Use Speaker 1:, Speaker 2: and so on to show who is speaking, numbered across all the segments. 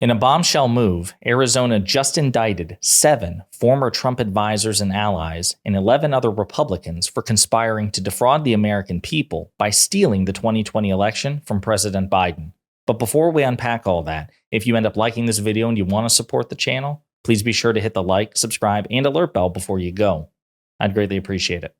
Speaker 1: In a bombshell move, Arizona just indicted 7 former Trump advisors and allies and 11 other Republicans for conspiring to defraud the American people by stealing the 2020 election from President Biden. But before we unpack all that, if you end up liking this video and you want to support the channel, please be sure to hit the like, subscribe, and alert bell before you go. I'd greatly appreciate it.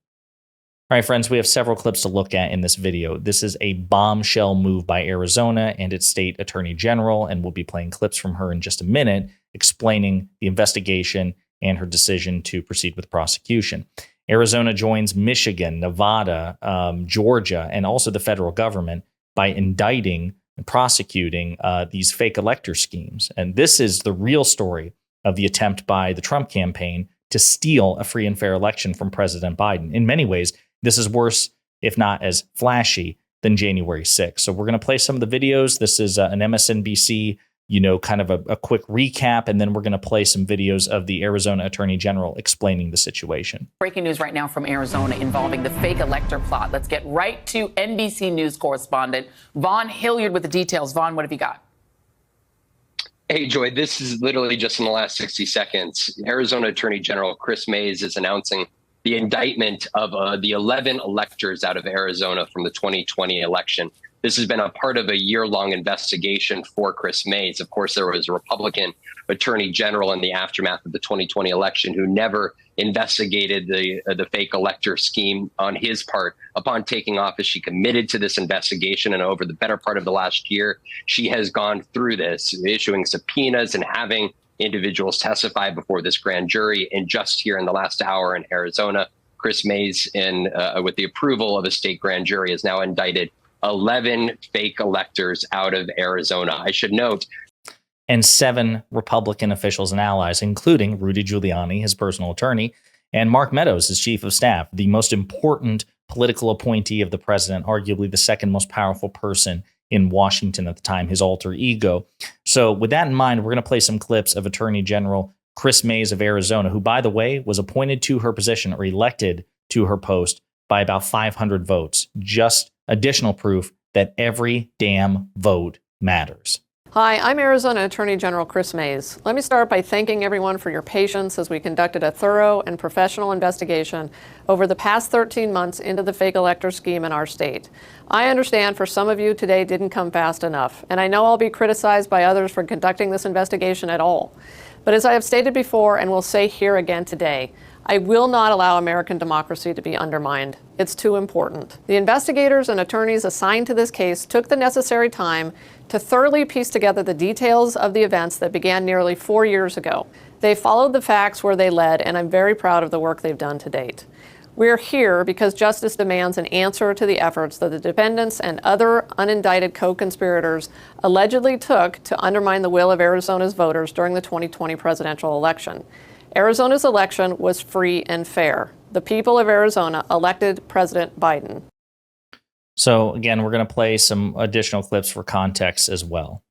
Speaker 1: All right, friends, we have several clips to look at in this video. This is a bombshell move by Arizona and its state attorney general, and we'll be playing clips from her in just a minute, explaining the investigation and her decision to proceed with prosecution. Arizona joins Michigan, Nevada, Georgia, and also the federal government by indicting and prosecuting these fake elector schemes. And this is the real story of the attempt by the Trump campaign to steal a free and fair election from President Biden. In many ways, this is worse, if not as flashy, than January 6th. So we're going to play some of the videos. This is an MSNBC, kind of a quick recap, and then we're going to play some videos of the Arizona Attorney General explaining the situation.
Speaker 2: Breaking news right now from Arizona involving the fake elector plot. Let's get right to NBC News correspondent Vaughn Hilliard with the details. Vaughn, what have you got?
Speaker 3: Hey, Joy, this is literally just in the last 60 seconds. Arizona Attorney General Chris Mays is announcing the indictment of the 11 electors out of Arizona from the 2020 election. This has been a part of a year-long investigation for Chris Mays. Of course, there was a Republican attorney general in the aftermath of the 2020 election who never investigated the fake elector scheme on his part. Upon taking office, she committed to this investigation, and over the better part of the last year, she has gone through this, issuing subpoenas and having individuals testify before this grand jury. And just here in the last hour in Arizona, Chris Mays, with the approval of a state grand jury, has now indicted 11 fake electors out of Arizona. I should note.
Speaker 1: And 7 Republican officials and allies, including Rudy Giuliani, his personal attorney, and Mark Meadows, his chief of staff, the most important political appointee of the president, arguably the second most powerful person in Washington at the time, his alter ego. So with that in mind, we're going to play some clips of Attorney General Chris Mays of Arizona, who, by the way, was appointed to her position or elected to her post by about 500 votes. Just additional proof that every damn vote matters.
Speaker 4: Hi, I'm Arizona Attorney General Chris Mays. Let me start by thanking everyone for your patience as we conducted a thorough and professional investigation over the past 13 months into the fake elector scheme in our state. I understand for some of you today didn't come fast enough, and I know I'll be criticized by others for conducting this investigation at all. But as I have stated before and will say here again today, I will not allow American democracy to be undermined. It's too important. The investigators and attorneys assigned to this case took the necessary time to thoroughly piece together the details of the events that began nearly 4 years ago. They followed the facts where they led, and I'm very proud of the work they've done to date. We're here because justice demands an answer to the efforts that the defendants and other unindicted co-conspirators allegedly took to undermine the will of Arizona's voters during the 2020 presidential election. Arizona's election was free and fair. The people of Arizona elected President Biden.
Speaker 1: So again, we're going to play some additional clips for context as well.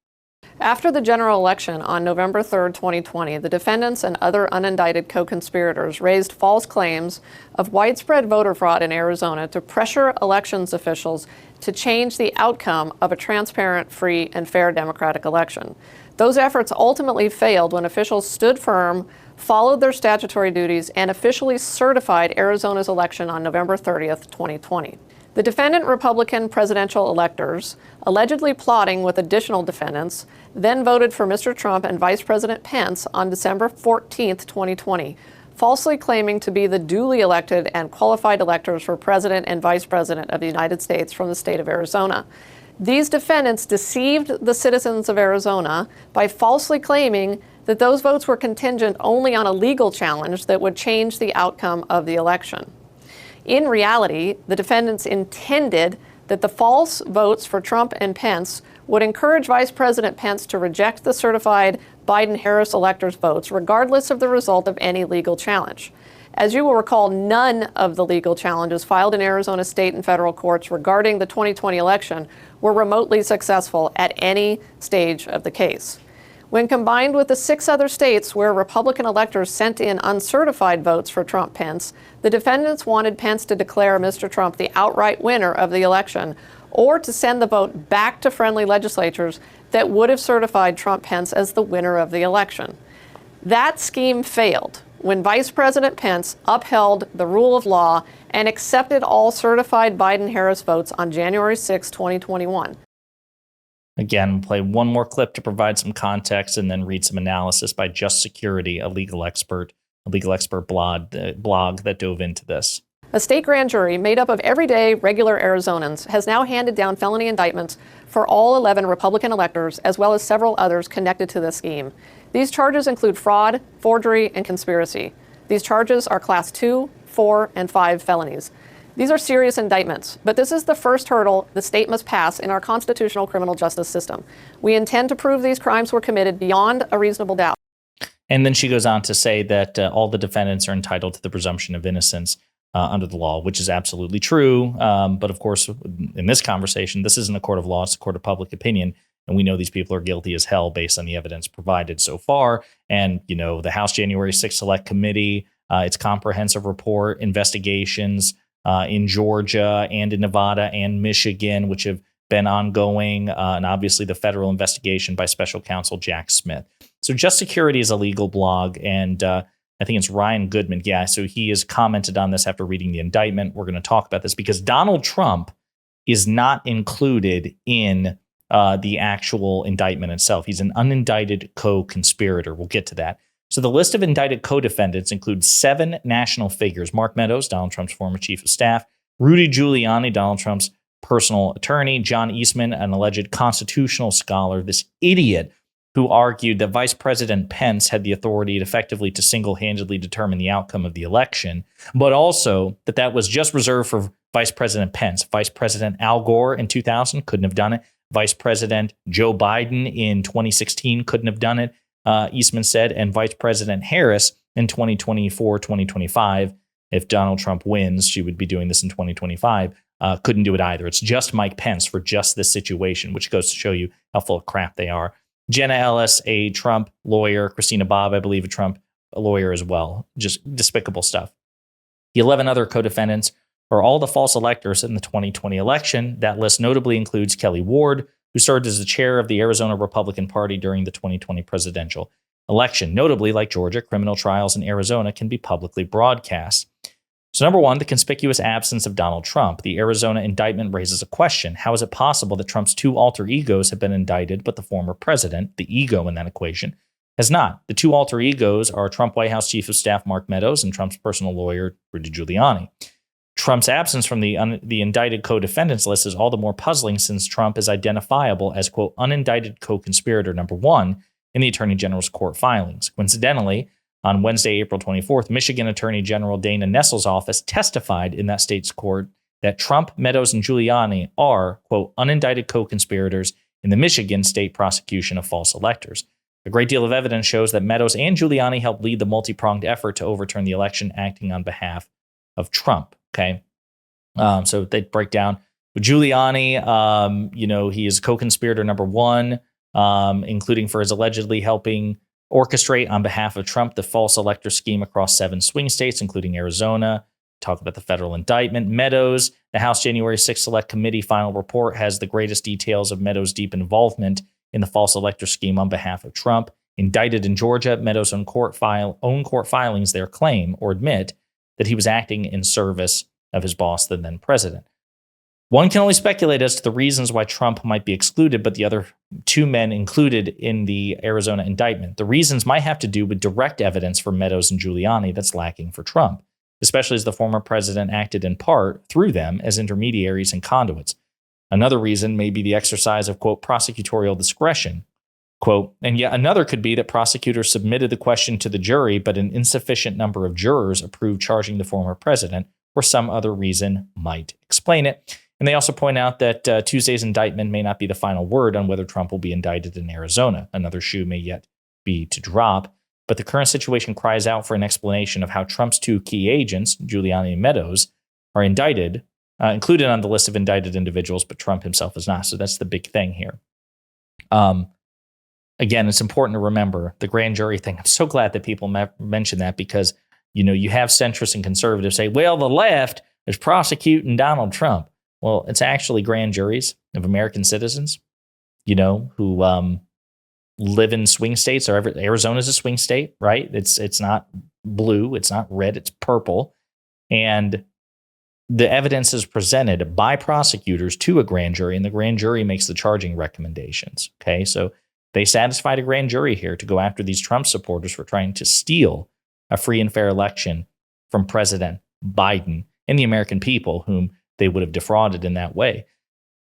Speaker 4: After the general election on November 3rd, 2020, the defendants and other unindicted co-conspirators raised false claims of widespread voter fraud in Arizona to pressure elections officials to change the outcome of a transparent, free, and fair democratic election. Those efforts ultimately failed when officials stood firm, followed their statutory duties, and officially certified Arizona's election on November 30th, 2020. The defendant Republican presidential electors, allegedly plotting with additional defendants, then voted for Mr. Trump and Vice President Pence on December 14th, 2020, falsely claiming to be the duly elected and qualified electors for President and Vice President of the United States from the state of Arizona. These defendants deceived the citizens of Arizona by falsely claiming that those votes were contingent only on a legal challenge that would change the outcome of the election. In reality, the defendants intended that the false votes for Trump and Pence would encourage Vice President Pence to reject the certified Biden-Harris electors' votes, regardless of the result of any legal challenge. As you will recall, none of the legal challenges filed in Arizona state and federal courts regarding the 2020 election were remotely successful at any stage of the case. When combined with the 6 other states where Republican electors sent in uncertified votes for Trump-Pence, the defendants wanted Pence to declare Mr. Trump the outright winner of the election, or to send the vote back to friendly legislatures that would have certified Trump-Pence as the winner of the election. That scheme failed when Vice President Pence upheld the rule of law and accepted all certified Biden-Harris votes on January 6, 2021.
Speaker 1: Again, we'll play one more clip to provide some context and then read some analysis by Just Security, a legal expert blog that dove into this.
Speaker 4: A state grand jury made up of everyday, regular Arizonans has now handed down felony indictments for all 11 Republican electors, as well as several others connected to the scheme. These charges include fraud, forgery, and conspiracy. These charges are Class 2, 4, and 5 felonies. These are serious indictments, but this is the first hurdle the state must pass in our constitutional criminal justice system. We intend to prove these crimes were committed beyond a reasonable doubt.
Speaker 1: And then she goes on to say that all the defendants are entitled to the presumption of innocence under the law, which is absolutely true. But of course, in this conversation, this isn't a court of law, it's a court of public opinion. And we know these people are guilty as hell based on the evidence provided so far. And, you know, the House January 6th Select Committee, its comprehensive report, investigations in Georgia and in Nevada and Michigan, which have been ongoing, and obviously the federal investigation by special counsel Jack Smith. So Just Security is a legal blog, and I think it's Ryan Goodman. Yeah, so he has commented on this after reading the indictment. We're going to talk about this because Donald Trump is not included in the actual indictment itself. He's an unindicted co-conspirator. We'll get to that. So the list of indicted co-defendants includes 7 national figures: Mark Meadows, Donald Trump's former chief of staff; Rudy Giuliani, Donald Trump's personal attorney; John Eastman, an alleged constitutional scholar, this idiot who argued that Vice President Pence had the authority effectively to single-handedly determine the outcome of the election, but also that was just reserved for Vice President Pence. Vice President Al Gore in 2000 couldn't have done it. Vice President Joe Biden in 2016 couldn't have done it, Eastman said, and Vice President Harris in 2024, 2025, if Donald Trump wins, she would be doing this in 2025, couldn't do it either. It's just Mike Pence for just this situation, which goes to show you how full of crap they are. Jenna Ellis, a Trump lawyer; Christina Bobb, I believe, a Trump lawyer as well. Just despicable stuff. The 11 other co-defendants are all the false electors in the 2020 election. That list notably includes Kelly Ward, who served as the chair of the Arizona Republican Party during the 2020 presidential election. Notably, like Georgia, criminal trials in Arizona can be publicly broadcast. So number one, the conspicuous absence of Donald Trump. The Arizona indictment raises a question. How is it possible that Trump's 2 alter egos have been indicted, but the former president, the ego in that equation, has not? The 2 alter egos are Trump White House Chief of Staff Mark Meadows and Trump's personal lawyer, Rudy Giuliani. Trump's absence from the indicted co-defendants list is all the more puzzling since Trump is identifiable as, quote, unindicted co-conspirator number 1 in the Attorney General's court filings. Coincidentally, on Wednesday, April 24th, Michigan Attorney General Dana Nessel's office testified in that state's court that Trump, Meadows, and Giuliani are, quote, unindicted co-conspirators in the Michigan state prosecution of false electors. A great deal of evidence shows that Meadows and Giuliani helped lead the multi-pronged effort to overturn the election, acting on behalf of Trump. Okay. So they break down with Giuliani. He is co-conspirator number 1, including for his allegedly helping orchestrate on behalf of Trump the false elector scheme across 7 swing states, including Arizona. Talk about the federal indictment. Meadows, the House January 6th Select Committee final report has the greatest details of Meadows' deep involvement in the false elector scheme on behalf of Trump. Indicted in Georgia, Meadows' own court filings there claim or admit that he was acting in service of his boss, the then president. One can only speculate as to the reasons why Trump might be excluded, but the other 2 men included in the Arizona indictment. The reasons might have to do with direct evidence for Meadows and Giuliani that's lacking for Trump, especially as the former president acted in part through them as intermediaries and conduits. Another reason may be the exercise of, quote, prosecutorial discretion. Quote, and yet another could be that prosecutors submitted the question to the jury, but an insufficient number of jurors approved charging the former president, or some other reason might explain it. And they also point out that Tuesday's indictment may not be the final word on whether Trump will be indicted in Arizona. Another shoe may yet be to drop. But the current situation cries out for an explanation of how Trump's 2 key agents, Giuliani and Meadows, are indicted, included on the list of indicted individuals, but Trump himself is not. So that's the big thing here. Again, it's important to remember the grand jury thing. I'm so glad that people mention that because, you have centrists and conservatives say, well, the left is prosecuting Donald Trump. Well, it's actually grand juries of American citizens, who live in swing states. Arizona's a swing state, right? It's not blue, it's not red, it's purple. And the evidence is presented by prosecutors to a grand jury, and the grand jury makes the charging recommendations. Okay, so they satisfied a grand jury here to go after these Trump supporters for trying to steal a free and fair election from President Biden and the American people, whom they would have defrauded in that way.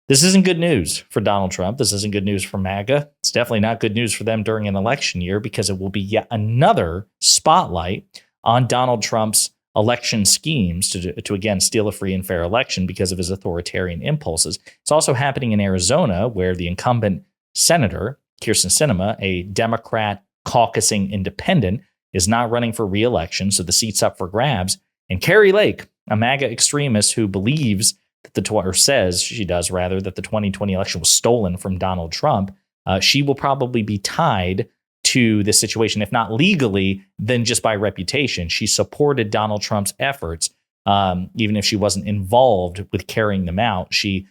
Speaker 1: This isn't good news for Donald Trump. This isn't good news for MAGA. It's definitely not good news for them during an election year, because it will be yet another spotlight on Donald Trump's election schemes to again steal a free and fair election because of his authoritarian impulses. It's also happening in Arizona, where the incumbent senator, Kyrsten Sinema, a Democrat caucusing independent, is not running for re-election, so the seat's up for grabs. And Carrie Lake, a MAGA extremist who believes that says she does rather, that the 2020 election was stolen from Donald Trump, she will probably be tied to this situation, if not legally, then just by reputation. She supported Donald Trump's efforts, even if she wasn't involved with carrying them out. She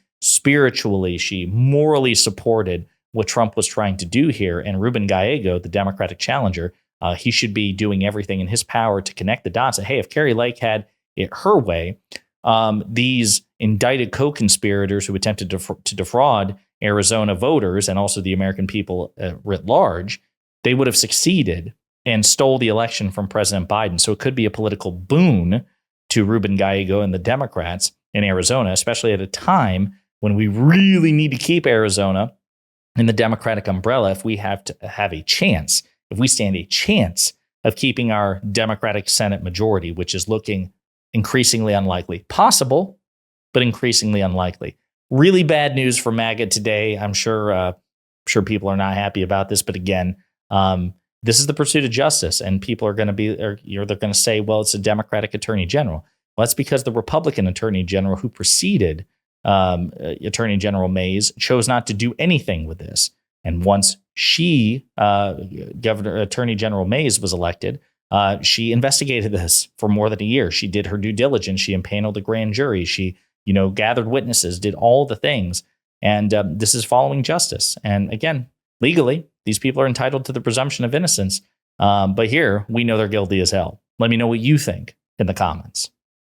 Speaker 1: morally supported what Trump was trying to do here. And Ruben Gallego, the Democratic challenger, he should be doing everything in his power to connect the dots. And hey, if Carrie Lake had it her way, these indicted co-conspirators who attempted to defraud Arizona voters and also the American people writ large, they would have succeeded and stole the election from President Biden. So it could be a political boon to Ruben Gallego and the Democrats in Arizona, especially at a time when we really need to keep Arizona in the Democratic umbrella if we have to have a chance, if we stand a chance of keeping our Democratic Senate majority, which is looking increasingly unlikely. Possible, but increasingly unlikely. Really bad news for MAGA today. I'm sure people are not happy about this, but again, this is the pursuit of justice, and people are going to they're going to say, well, it's a Democratic attorney general. Well, that's because the Republican attorney general who preceded Attorney General Mays chose not to do anything with this. And once Attorney General Mays was elected, she investigated this for more than a year. She did her due diligence. She impaneled the grand jury. She, gathered witnesses, did all the things. And this is following justice. And again, legally, these people are entitled to the presumption of innocence. But here, we know they're guilty as hell. Let me know what you think in the comments.